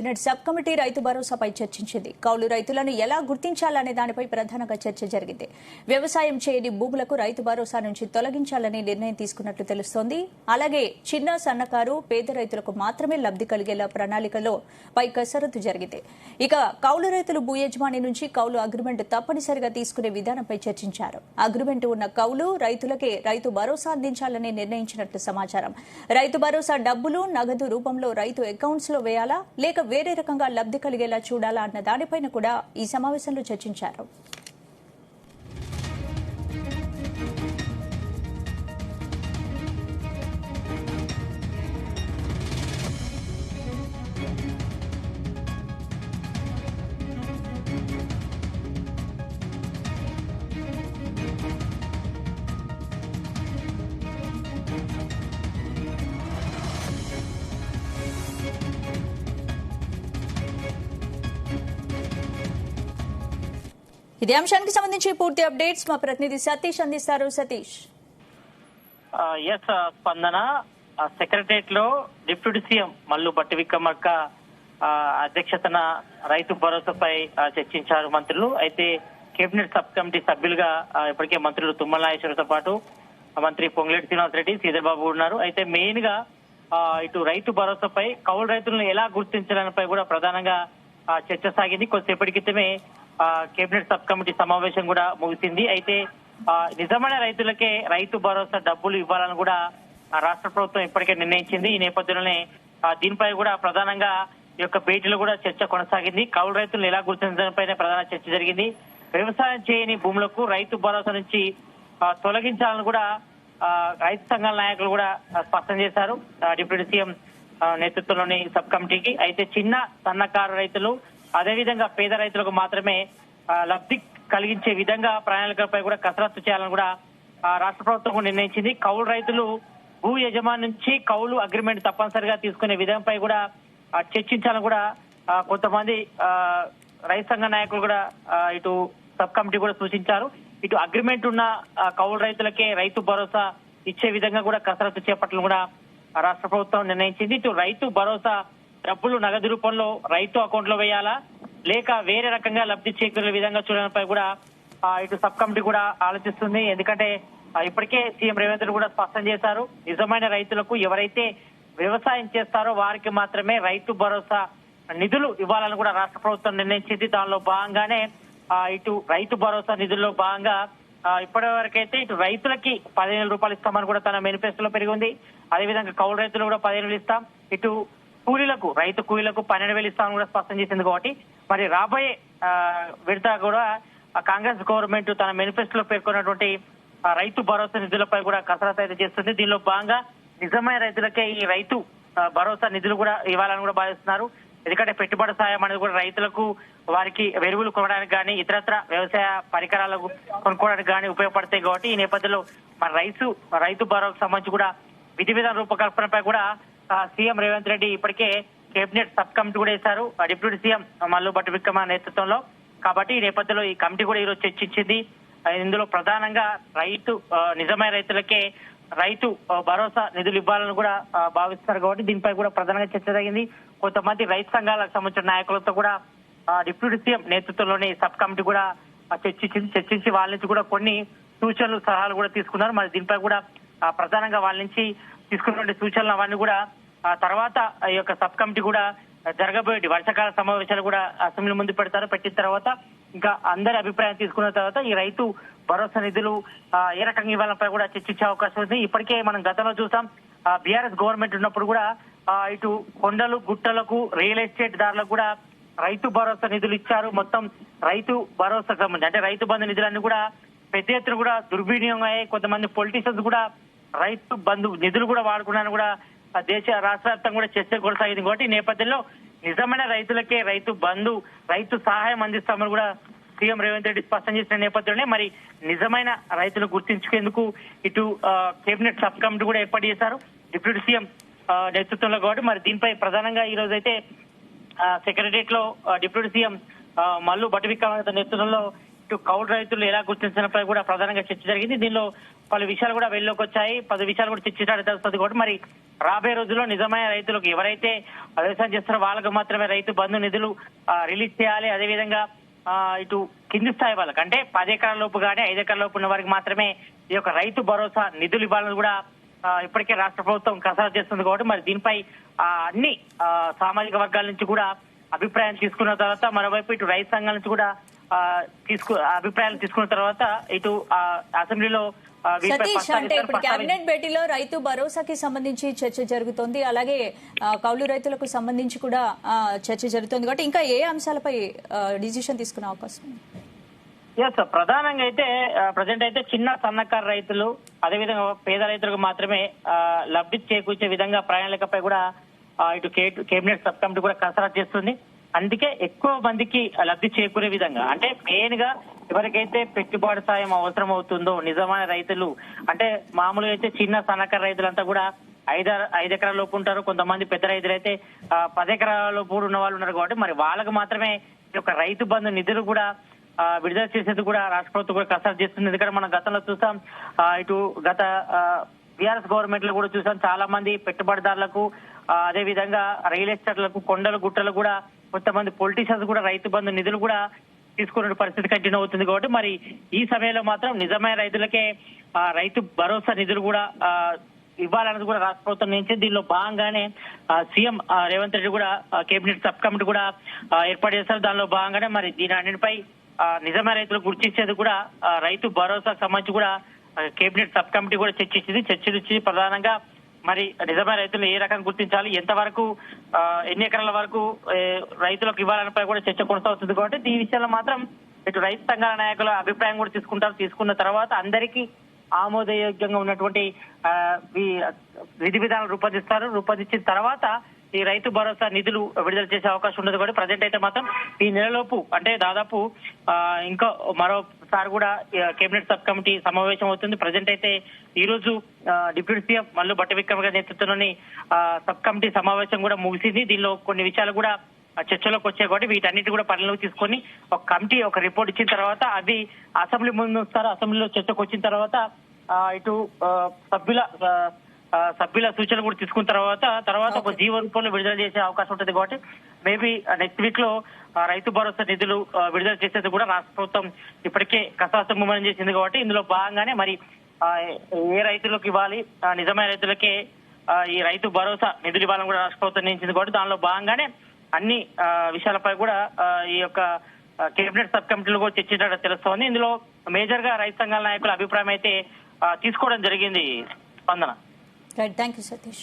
Cabinet sub committee రైతు భరోసాపై చర్చించింది. కౌలు రైతులను ఎలా గుర్తించాలనే దానిపై ప్రధానంగా చర్చ జరిగింది. వ్యవసాయం చేయని భూములకు రైతు భరోసా నుంచి తొలగించాలని నిర్ణయం తీసుకున్నట్లు తెలుస్తోంది. అలాగే చిన్న సన్నకారు పేద రైతులకు మాత్రమే లబ్ది కలిగేలా ప్రణాళికలో పై కసరత్తు జరిగింది. ఇక కౌలు రైతులు భూ యజమాని నుంచి కౌలు అగ్రిమెంట్ తప్పనిసరిగా తీసుకునే విధానంపై చర్చించారు. అగ్రిమెంట్ ఉన్న కౌలు రైతులకే రైతు భరోసా అందించాలని నిర్ణయించినట్లు సమాచారం. రైతు భరోసా డబ్బులు నగదు రూపంలో రైతు అకౌంట్స్ లో వేయాలా లేక వేరే రకంగా లబ్ది కలిగేలా చూడాలా అన్న దానిపైన కూడా ఈ సమావేశంలో చర్చించారు. ఇదే అంశానికి సంబంధించి పూర్తి అప్డేట్స్ మా ప్రతినిధి సతీష్ అందిస్తారు. సతీష్. స్పందన సెక్రటరియట్ లో డిప్యూటీ సీఎం మల్లు భట్టి విక్రమార్క అధ్యక్షతన రైతు భరోసాపై చర్చించారు మంత్రులు. అయితే కేబినెట్ సబ్ కమిటీ సభ్యులుగా ఇప్పటికే మంత్రులు తుమ్మల నాగేశ్వరరావుతో పాటు మంత్రి పొంగులేటి శ్రీనివాస్ రెడ్డి, శ్రీధర్ బాబు ఉన్నారు. అయితే మెయిన్ గా ఇటు రైతు భరోసాపై కౌలు రైతులను ఎలా గుర్తించాలనిపై కూడా ప్రధానంగా చర్చ సాగింది. కొద్దిసేపటి క్రితమే కేబినెట్ సబ్ కమిటీ సమావేశం కూడా ముగిసింది. అయితే నిజమైన రైతులకే రైతు భరోసా డబ్బులు ఇవ్వాలని కూడా రాష్ట్ర ప్రభుత్వం ఇప్పటికే నిర్ణయించింది. ఈ నేపథ్యంలోనే దీనిపై కూడా ప్రధానంగా ఈ యొక్క భేటీలో కూడా చర్చ కొనసాగింది. కౌలు రైతులను ఎలా గుర్తించడంపై ప్రధాన చర్చ జరిగింది. వ్యవసాయం చేయని భూములకు రైతు భరోసా నుంచి తొలగించాలని కూడా రైతు సంఘాల నాయకులు కూడా స్పష్టం చేశారు డిప్యూటీ సీఎం నేతృత్వంలోని సబ్ కమిటీకి. అయితే చిన్న సన్నకారు రైతులు అదేవిధంగా పేద రైతులకు మాత్రమే లబ్ధి కలిగించే విధంగా ప్రణాళికలపై కూడా కసరత్తు చేయాలని కూడా రాష్ట్ర ప్రభుత్వం నిర్ణయించింది. కౌలు రైతులు భూ యజమాని నుంచి కౌలు అగ్రిమెంట్ తప్పనిసరిగా తీసుకునే విధంపై కూడా చర్చించాలని కూడా కొంతమంది రైతు సంఘ నాయకులు కూడా ఇటు సబ్ కమిటీ కూడా సూచించారు. ఇటు అగ్రిమెంట్ ఉన్న కౌలు రైతులకే రైతు భరోసా ఇచ్చే విధంగా కూడా కసరత్తు చేపట్టాలని కూడా రాష్ట్ర ప్రభుత్వం నిర్ణయించింది. ఇటు రైతు భరోసా డబ్బులు నగదు రూపంలో రైతు అకౌంట్ లో వేయాలా లేక వేరే రకంగా లబ్ధి చేకూరే విధంగా చూడడంపై కూడా ఇటు సబ్ కమిటీ కూడా ఆలోచిస్తుంది. ఎందుకంటే ఇప్పటికే సీఎం రేవంత్ రెడ్డి కూడా స్పష్టం చేశారు, నిజమైన రైతులకు ఎవరైతే వ్యవసాయం చేస్తారో వారికి మాత్రమే రైతు భరోసా నిధులు ఇవ్వాలని కూడా రాష్ట్ర ప్రభుత్వం నిర్ణయించింది. దానిలో భాగంగానే ఇటు రైతు భరోసా నిధుల్లో భాగంగా ఇప్పటి వరకైతే ఇటు రైతులకి 15,000 రూపాయలు ఇస్తామని కూడా తన మేనిఫెస్టోలో పెరిగింది. అదేవిధంగా కౌలు రైతులు కూడా 15,000 ఇస్తాం, ఇటు కూలీలకు రైతు కూలీలకు 12,000 ఇస్తామని కూడా స్పష్టం చేసింది. కాబట్టి మరి రాబోయే విడత కూడా కాంగ్రెస్ గవర్నమెంట్ తన మేనిఫెస్టోలో పేర్కొన్నటువంటి రైతు భరోసా నిధులపై కూడా కసరత్తు అయితే చేస్తుంది. దీనిలో భాగంగా నిజమైన రైతులకే ఈ రైతు భరోసా నిధులు కూడా ఇవ్వాలని కూడా భావిస్తున్నారు. ఎందుకంటే పెట్టుబడి సాయం అనేది కూడా రైతులకు వారికి ఎరువులు కొనడానికి కానీ ఇతరత్ర వ్యవసాయ పరికరాలకు కొనుక్కోవడానికి కానీ ఉపయోగపడతాయి. కాబట్టి ఈ నేపథ్యంలో మన రైతు భరోసాకు సంబంధించి కూడా విధి విధాన రూపకల్పనపై కూడా సీఎం రేవంత్ రెడ్డి ఇప్పటికే కేబినెట్ సబ్ కమిటీ కూడా వేశారు డిప్యూటీ సీఎం మల్లు భట్టి విక్రమ నేతృత్వంలో. కాబట్టి ఈ నేపథ్యంలో ఈ కమిటీ కూడా ఈరోజు చర్చించింది. ఇందులో ప్రధానంగా నిజమైన రైతులకే రైతు భరోసా నిధులు ఇవ్వాలని కూడా భావిస్తారు. కాబట్టి దీనిపై కూడా ప్రధానంగా చర్చ జరిగింది. కొంతమంది రైతు సంఘాలకు సంబంధించిన నాయకులతో కూడా డిప్యూటీ సీఎం నేతృత్వంలోని సబ్ కమిటీ కూడా చర్చించి వాళ్ళ నుంచి కూడా కొన్ని సూచనలు సలహాలు కూడా తీసుకున్నారు. మరి దీనిపై కూడా ప్రధానంగా వాళ్ళ నుంచి తీసుకున్నటువంటి సూచనలు అవన్నీ కూడా తర్వాత ఈ యొక్క సబ్ కమిటీ కూడా జరగబోయే వర్షాకాల సమావేశాలు కూడా అసెంబ్లీ ముందు పెట్టిన తర్వాత ఇంకా అందరి అభిప్రాయం తీసుకున్న తర్వాత ఈ రైతు భరోసా నిధులు ఏ రకంగా ఇవ్వాలపై కూడా చర్చించే అవకాశం ఉంది. ఇప్పటికే మనం గతంలో చూసాం బీఆర్ఎస్ గవర్నమెంట్ ఉన్నప్పుడు కూడా ఇటు కొండలు గుట్టలకు రియల్ ఎస్టేట్ దారులకు కూడా రైతు భరోసా నిధులు ఇచ్చారు. మొత్తం రైతు భరోసాకు సంబంధించి అంటే రైతు బంధు నిధులన్నీ కూడా పెద్ద ఎత్తున కూడా దుర్వినియోగం అయ్యాయి. కొంతమంది పొలిటీషియన్స్ కూడా రైతు బంధు నిధులు కూడా వాడుకున్నాను కూడా రాష్ట్ర వ్యాప్తంగా కూడా చర్చ కొనసాగింది. కాబట్టి ఈ నేపథ్యంలో నిజమైన రైతులకే రైతు బంధు రైతు సహాయం అందిస్తామని కూడా సీఎం రేవంత్ రెడ్డి స్పష్టం చేసిన నేపథ్యంలోనే మరి నిజమైన రైతులు గుర్తించుకేందుకు ఇటు కేబినెట్ సబ్ కమిటీ కూడా ఏర్పాటు చేశారు డిప్యూటీ సీఎం నేతృత్వంలో. కాబట్టి మరి దీనిపై ప్రధానంగా ఈ రోజు అయితే సెక్రటరియట్ లో డిప్యూటీ సీఎం మల్లు భట్టి విక్రమార్క నేతృత్వంలో ఇటు కౌలు రైతులు ఎలా గుర్తించడంపై కూడా ప్రధానంగా చర్చ జరిగింది. దీనిలో పలు విషయాలు కూడా వెలుగులోకి వచ్చాయి. 10 విషయాలు కూడా చర్చించడానికి తెలుస్తుంది కాబట్టి మరి రాబోయే రోజుల్లో నిజమైన రైతులకు ఎవరైతే వ్యవసాయం చేస్తారో వాళ్ళకు మాత్రమే రైతు బంధు నిధులు రిలీజ్ చేయాలి. అదేవిధంగా ఇటు కింది స్థాయి వాళ్ళకి అంటే 10 ఎకరాల లోపు కానీ 5 ఎకరాల లోపు ఉన్న వారికి మాత్రమే ఈ యొక్క రైతు భరోసా నిధులు ఇవ్వాలని కూడా ఇప్పటికే రాష్ట్ర ప్రభుత్వం కసరత్తు చేస్తుంది కాబట్టి మరి దీనిపై అన్ని సామాజిక వర్గాల నుంచి కూడా అభిప్రాయం తీసుకున్న తర్వాత మరోవైపు ఇటు రైతు సంఘాల నుంచి కూడా అభిప్రాయాలు తీసుకున్న తర్వాత ఇటు అసెంబ్లీలో సతీష్, అంటే ఇప్పుడు కేబినెట్ భేటీలో రైతు భరోసాకి సంబంధించి చర్చ జరుగుతోంది, అలాగే కౌలు రైతులకు సంబంధించి కూడా చర్చ జరుగుతోంది కాబట్టి ఇంకా ఏ అంశాలపై డిసిషన్ తీసుకునే అవకాశం ఉంది? ఎస్, ప్రధానంగా అయితే ప్రజెంట్ అయితే చిన్న సన్నకారు రైతులు అదేవిధంగా పేద రైతులకు మాత్రమే లబ్ధి చేకూర్చే విధంగా ప్రణాళికపై కూడా ఇటు కేబినెట్ సబ్ కమిటీ కూడా కసరత్తు చేస్తుంది. అందుకే ఎక్కువ మందికి లబ్ధి చేకూరే విధంగా అంటే మెయిన్ గా ఎవరికైతే పెట్టుబడి సాయం అవసరం అవుతుందో నిజమైన రైతులు అంటే మామూలుగా అయితే చిన్న సన్నకారు రైతులంతా కూడా 5 ఎకరాల లోపు ఉంటారు. కొంతమంది పెద్ద రైతులు అయితే 10 ఎకరాల లోపు ఉన్న వాళ్ళు ఉన్నారు కాబట్టి మరి వాళ్ళకు మాత్రమే ఈ యొక్క రైతు బంధు నిధులు కూడా విడుదల చేసేది కూడా రాష్ట్ర ప్రభుత్వం కూడా కసరత్తు చేస్తుంది. ఎందుకంటే మనం గతంలో చూసాం, ఇటు గత బీఆర్ఎస్ గవర్నమెంట్ లో కూడా చూసాం చాలా మంది పెట్టుబడిదారులకు అదే విధంగా రియల్ ఎస్టేట్లకు కొండలు గుట్టలు కూడా కొంతమంది పొలిటీషియన్స్ కూడా రైతు బంధు నిధులు కూడా తీసుకునే పరిస్థితి కంటిన్యూ అవుతుంది కాబట్టి మరి ఈ సమయంలో మాత్రం నిజమైన రైతులకే రైతు భరోసా నిధులు కూడా ఇవ్వాలన్నది కూడా రాష్ట్ర ప్రభుత్వం నుంచి దీనిలో భాగంగానే సీఎం రేవంత్ రెడ్డి కూడా కేబినెట్ సబ్ కమిటీ కూడా ఏర్పాటు చేశారు. దానిలో భాగంగానే మరి దీని అన్నిటిపై నిజమైన రైతులు గుర్తించేది కూడా రైతు భరోసాకు సంబంధించి కూడా కేబినెట్ సబ్ కమిటీ కూడా చర్చించి ప్రధానంగా మరి నిజమైన రైతులు ఏ రకంగా గుర్తించాలి, ఎంతవరకు ఎన్ని ఎకరాల వరకు రైతులకు ఇవ్వాలనిపై కూడా చర్చ కొనసాగుతుంది కాబట్టి ఈ విషయంలో మాత్రం ఇటు రైతు సంఘాల నాయకుల అభిప్రాయం కూడా తీసుకున్న తర్వాత అందరికీ ఆమోదయోగ్యంగా ఉన్నటువంటి విధి విధానాలు రూపొందించిన తర్వాత ఈ రైతు భరోసా నిధులు విడుదల చేసే అవకాశం ఉండదు కాబట్టి ప్రజెంట్ అయితే మాత్రం ఈ నెలలోపు అంటే దాదాపు ఇంకా మరోసారి కూడా కేబినెట్ సబ్ కమిటీ సమావేశం అవుతుంది. ప్రజెంట్ అయితే ఈ రోజు డిప్యూటీ సీఎం మల్లు భట్టి విక్రమ నేతృత్వంలోని సబ్ కమిటీ సమావేశం కూడా ముగిసింది. దీనిలో కొన్ని విషయాలు కూడా చర్చలోకి వచ్చాయి కాబట్టి వీటన్నిటి కూడా పరిగణలోకి తీసుకొని ఒక కమిటీ ఒక రిపోర్ట్ ఇచ్చిన తర్వాత అది అసెంబ్లీ ముందు వస్తారు. అసెంబ్లీలో చర్చకు వచ్చిన తర్వాత ఇటు సభ్యుల సూచనలు కూడా తీసుకున్న తర్వాత ఒక జీవో రూపంలో విడుదల చేసే అవకాశం ఉంటుంది కాబట్టి మేబీ నెక్స్ట్ వీక్ లో రైతు భరోసా నిధులు విడుదల చేసేది కూడా రాష్ట్ర ప్రభుత్వం ఇప్పటికే కసరత్తు ముమ్మరం చేసింది కాబట్టి ఇందులో భాగంగానే మరి ఏ రైతులకు ఇవ్వాలి, నిజమైన రైతులకే ఈ రైతు భరోసా నిధులు ఇవ్వాలని కూడా రాష్ట్ర ప్రభుత్వం నిర్ణయించింది కాబట్టి దానిలో భాగంగానే అన్ని విషయాలపై కూడా ఈ యొక్క కేబినెట్ సబ్ కమిటీలో కూడా చర్చించడం తెలుస్తోంది. ఇందులో మేజర్ గా రైతు సంఘాల నాయకుల అభిప్రాయం అయితే తీసుకోవడం జరిగింది. స్పందన. Right, thank you Satish.